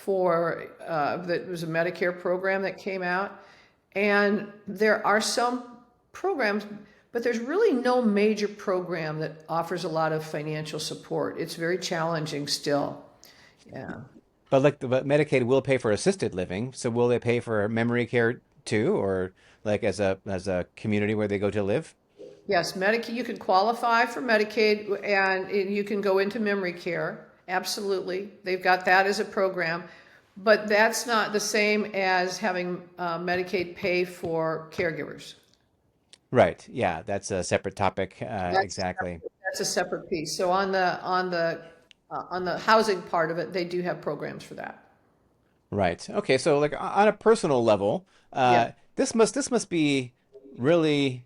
that was a Medicare program that came out. And there are some programs, but there's really no major program that offers a lot of financial support. It's very challenging still. Yeah.
But Medicaid will pay for assisted living, so will they pay for memory care too, or like as a community where they go to live?
Yes, Medicaid, you can qualify for Medicaid and you can go into memory care. Absolutely. They've got that as a program, but that's not the same as having Medicaid pay for caregivers.
Right. Yeah, that's a separate topic.
That's
Exactly.
that's a separate piece. So on the housing part of it, they do have programs for that.
Right. Okay. So like on a personal level,
Yeah.
this must be really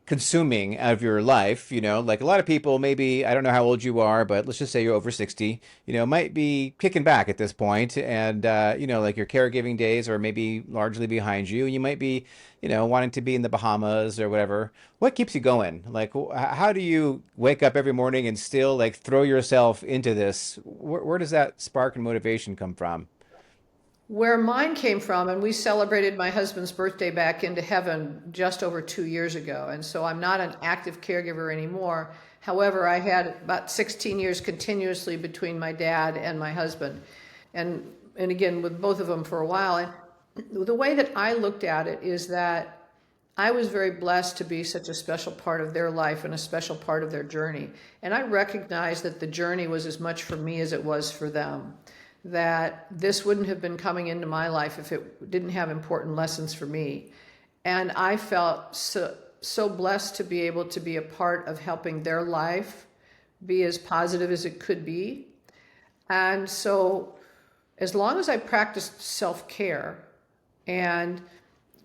consuming out of your life, like a lot of people, maybe, I don't know how old you are, but let's just say you're over 60, might be kicking back at this point and, like your caregiving days are maybe largely behind you. You might be, wanting to be in the Bahamas or whatever. What keeps you going? Like, how do you wake up every morning and still like throw yourself into this? Where does that spark and motivation come from?
Where mine came from, and we celebrated my husband's birthday back into heaven just over 2 years ago. And so I'm not an active caregiver anymore. However, I had about 16 years continuously between my dad and my husband. And again, with both of them for a while. And the way that I looked at it is that I was very blessed to be such a special part of their life and a special part of their journey. And I recognized that the journey was as much for me as it was for them, that this wouldn't have been coming into my life if it didn't have important lessons for me. And I felt so blessed to be able to be a part of helping their life be as positive as it could be. And so as long as I practiced self-care and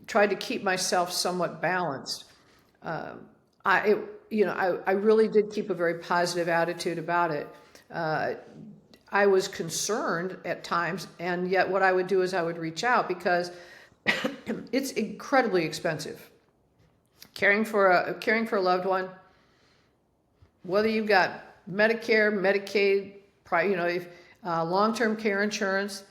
tried to keep myself somewhat balanced, I really did keep a very positive attitude about it. I was concerned at times, and yet what I would do is I would reach out because it's incredibly expensive. Caring for a loved one, whether you've got Medicare, Medicaid, if long-term care insurance,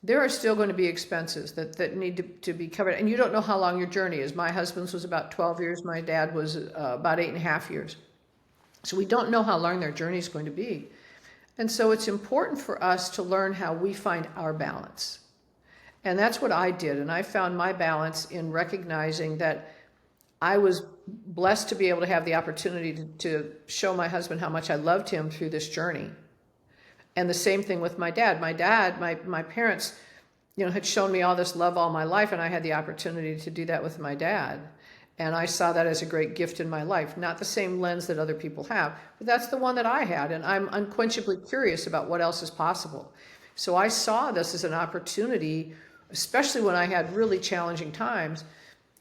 there are still going to be expenses that need to be covered. And you don't know how long your journey is. My husband's was about 12 years. My dad was about 8.5 years. So we don't know how long their journey is going to be. And so it's important for us to learn how we find our balance. And that's what I did. And I found my balance in recognizing that I was blessed to be able to have the opportunity to show my husband how much I loved him through this journey. And the same thing with my dad. My parents, had shown me all this love all my life, and I had the opportunity to do that with my dad. And I saw that as a great gift in my life. Not the same lens that other people have, but that's the one that I had. And I'm unquenchably curious about what else is possible. So I saw this as an opportunity, especially when I had really challenging times,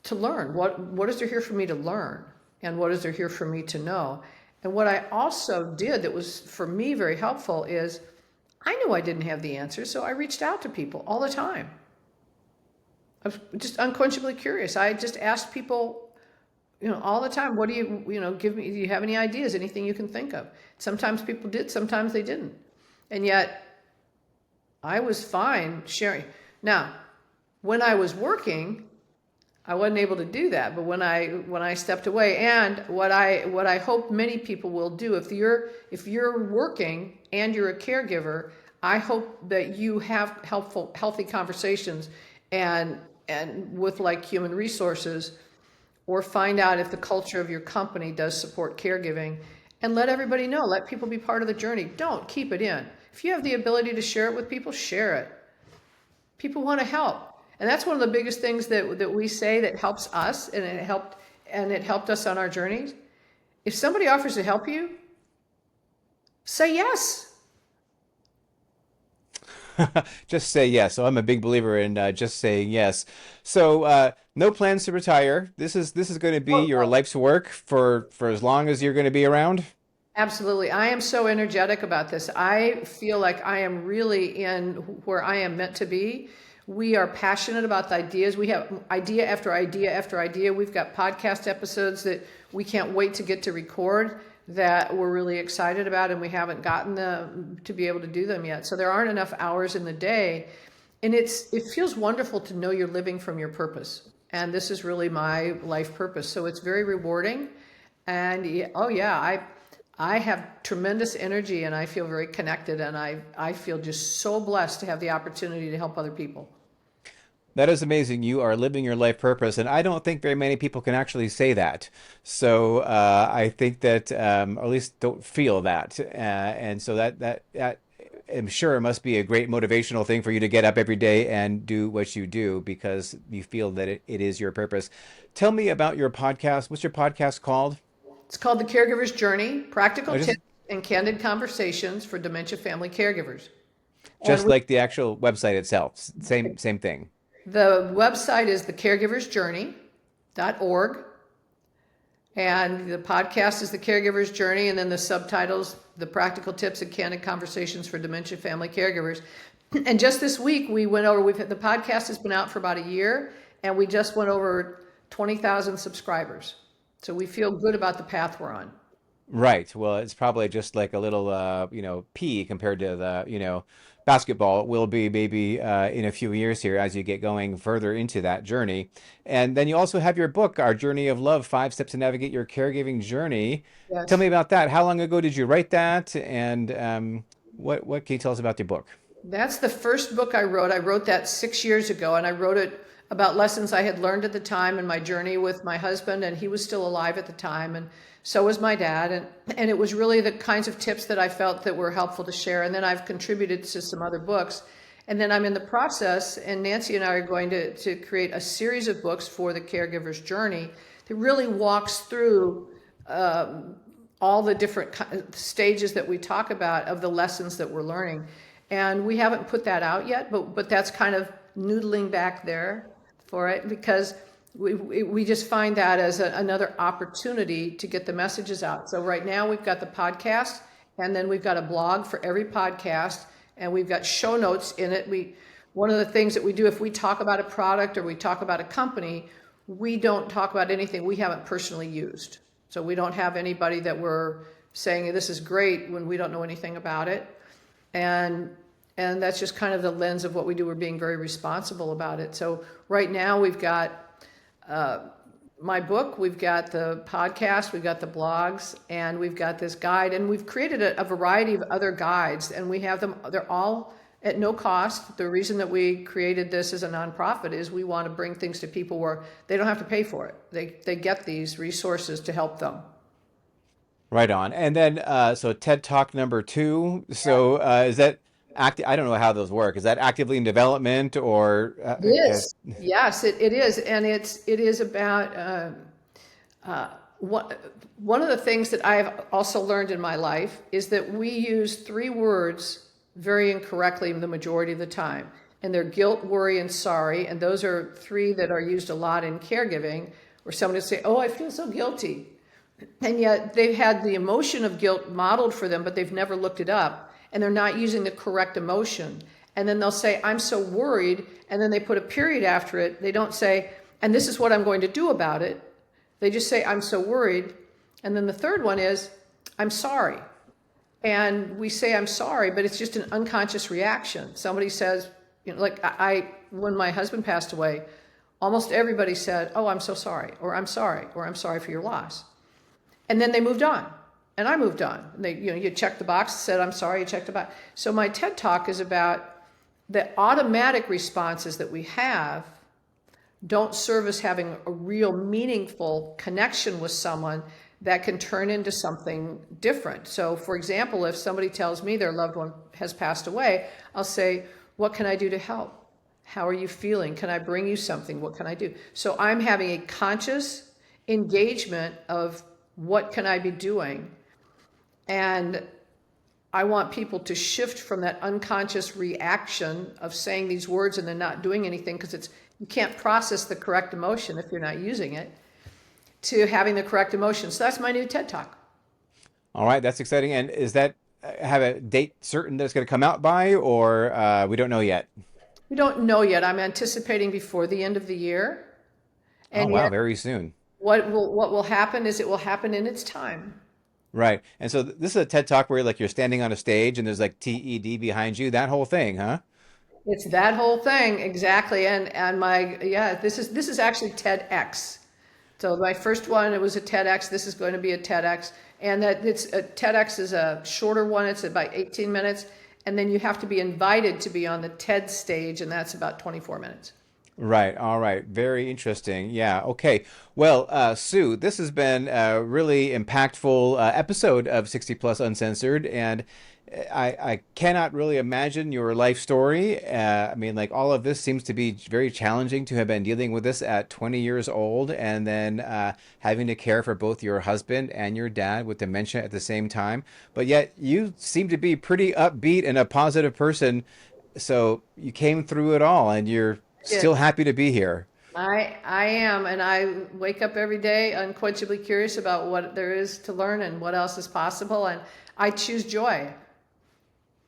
to learn. What is there here for me to learn? And what is there here for me to know? And what I also did that was for me very helpful is I knew I didn't have the answers, so I reached out to people all the time. I was just unquenchably curious. I just asked people, all the time, what do you, give me, do you have any ideas, anything you can think of? Sometimes people did, sometimes they didn't. And yet I was fine sharing. Now, when I was working, I wasn't able to do that, but when I stepped away, and what I hope many people will do, if you're working and you're a caregiver, I hope that you have healthy conversations and with like human resources, or find out if the culture of your company does support caregiving, and let everybody know. Let people be part of the journey. Don't keep it in. If you have the ability to share it with people, share it. People want to help. And that's one of the biggest things that we say that helps us, and it helped us on our journeys. If somebody offers to help you, say yes.
Just say yes. So I'm a big believer in just saying yes. So no plans to retire. This is going to be your life's work for as long as you're going to be around.
Absolutely. I am so energetic about this. I feel like I am really in where I am meant to be. We are passionate about the ideas. We have idea after idea after idea. We've got podcast episodes that we can't wait to get to record that we're really excited about, and we haven't gotten to be able to do them yet. So there aren't enough hours in the day. And it feels wonderful to know you're living from your purpose. And this is really my life purpose. So it's very rewarding. And I have tremendous energy, and I feel very connected, and I feel just so blessed to have the opportunity to help other people.
That is amazing. You are living your life purpose, and I don't think very many people can actually say that. So I think that, or at least don't feel that, and so that I'm sure it must be a great motivational thing for you to get up every day and do what you do because you feel that it is your purpose. Tell me about your podcast. What's your podcast called?
It's called The Caregiver's Journey: Practical Tips and Candid Conversations for Dementia Family Caregivers.
Just like the actual website itself. Same thing.
The website is thecaregiversjourney.org. And the podcast is The Caregiver's Journey, and then the subtitles, The Practical Tips and Candid Conversations for Dementia Family Caregivers. And just this week, the podcast has been out for about a year, and we just went over 20,000 subscribers. So we feel good about the path we're on.
Right. Well, it's probably just like a little, pea compared to the, basketball. It will be maybe in a few years here as you get going further into that journey. And then you also have your book, Our Journey of Love, 5 Steps to Navigate Your Caregiving Journey.
Yes.
Tell me about that. How long ago did you write that? And what can you tell us about your book?
That's the first book I wrote. I wrote that 6 years ago, and I wrote it about lessons I had learned at the time in my journey with my husband, and he was still alive at the time, and so was my dad, and it was really the kinds of tips that I felt that were helpful to share. And then I've contributed to some other books, and then I'm in the process, and Nancy and I are going to create a series of books for the Caregiver's Journey that really walks through all the different stages that we talk about of the lessons that we're learning. And we haven't put that out yet, but that's kind of noodling back there for it, because we just find that as another opportunity to get the messages out. So right now we've got the podcast, and then we've got a blog for every podcast, and we've got show notes in it. One of the things that we do, if we talk about a product or we talk about a company, we don't talk about anything we haven't personally used. So we don't have anybody that we're saying this is great when we don't know anything about it. And that's just kind of the lens of what we do. We're being very responsible about it. So right now we've got my book, we've got the podcast, we've got the blogs, and we've got this guide. And we've created a variety of other guides, and we have them, they're all at no cost. The reason that we created this as a nonprofit is we want to bring things to people where they don't have to pay for it. They get these resources to help them.
Right on. And then, so TED Talk number 2. So is that active? I don't know how those work. Is that actively in development or?
It is. Yes, it is. And it is about one of the things that I've also learned in my life is that we use 3 words very incorrectly the majority of the time. And they're guilt, worry, and sorry. And those are 3 that are used a lot in caregiving, where somebody will say, oh, I feel so guilty. And yet they've had the emotion of guilt modeled for them, but they've never looked it up. And they're not using the correct emotion. And then they'll say, I'm so worried. And then they put a period after it. They don't say, and this is what I'm going to do about it. They just say, I'm so worried. And then the third one is, I'm sorry. And we say, I'm sorry, but it's just an unconscious reaction. Somebody says, like when my husband passed away, almost everybody said, oh, I'm so sorry, or I'm sorry for your loss. And then they moved on, and I moved on. And you checked the box, said, I'm sorry, you checked the box. So my TED Talk is about the automatic responses that we have don't serve as having a real meaningful connection with someone that can turn into something different. So for example, if somebody tells me their loved one has passed away, I'll say, what can I do to help? How are you feeling? Can I bring you something? What can I do? So I'm having a conscious engagement of what can I be doing? And I want people to shift from that unconscious reaction of saying these words and then not doing anything, because you can't process the correct emotion if you're not using it, to having the correct emotion. So that's my new TED Talk.
All right, that's exciting. And is that have a date certain that it's going to come out by, or we don't know yet?
We don't know yet. I'm anticipating before the end of the year. And
oh, wow, very soon.
What will happen is it will happen in its time.
Right. And so this is a TED Talk where like you're standing on a stage and there's like TED behind you, that whole thing, huh?
It's that whole thing, exactly. And this is actually TEDx. So my first one, it was a TEDx. This is going to be a TEDx. And TEDx is a shorter one. It's about 18 minutes. And then you have to be invited to be on the TED stage, and that's about 24 minutes.
Right. All right. Very interesting. Yeah. Okay. Well, Sue, this has been a really impactful episode of 60 Plus Uncensored, and I cannot really imagine your life story. I mean, like all of this seems to be very challenging to have been dealing with this at 20 years old, and then having to care for both your husband and your dad with dementia at the same time. But yet you seem to be pretty upbeat and a positive person. So you came through it all, and you're still happy to be here.
I am, and I wake up every day unquenchably curious about what there is to learn and what else is possible, and I choose joy.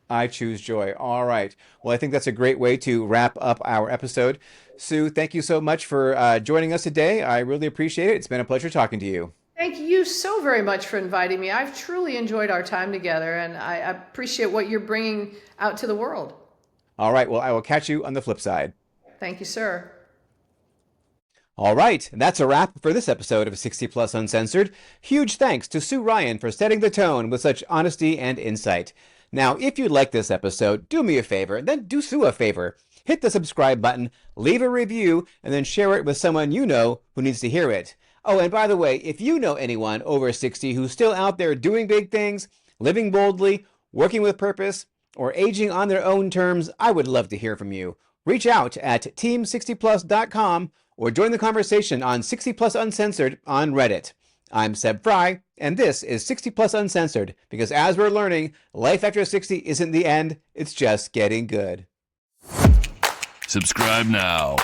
I choose joy. All right. Well, I think that's a great way to wrap up our episode. Sue, thank you so much for joining us today. I really appreciate it. It's been a pleasure talking to you.
Thank you so very much for inviting me. I've truly enjoyed our time together, and I appreciate what you're bringing out to the world.
All right. Well, I will catch you on the flip side.
Thank you, sir.
All right, that's a wrap for this episode of 60 Plus Uncensored. Huge thanks to Sue Ryan for setting the tone with such honesty and insight. Now, if you like this episode, do me a favor, then do Sue a favor. Hit the subscribe button, leave a review, and then share it with someone you know who needs to hear it. Oh, and by the way, if you know anyone over 60 who's still out there doing big things, living boldly, working with purpose, or aging on their own terms, I would love to hear from you. Reach out at team60plus.com or join the conversation on 60 Plus Uncensored on Reddit. I'm Seb Fry, and this is 60 Plus Uncensored, because as we're learning, life after 60 isn't the end, it's just getting good.
Subscribe now.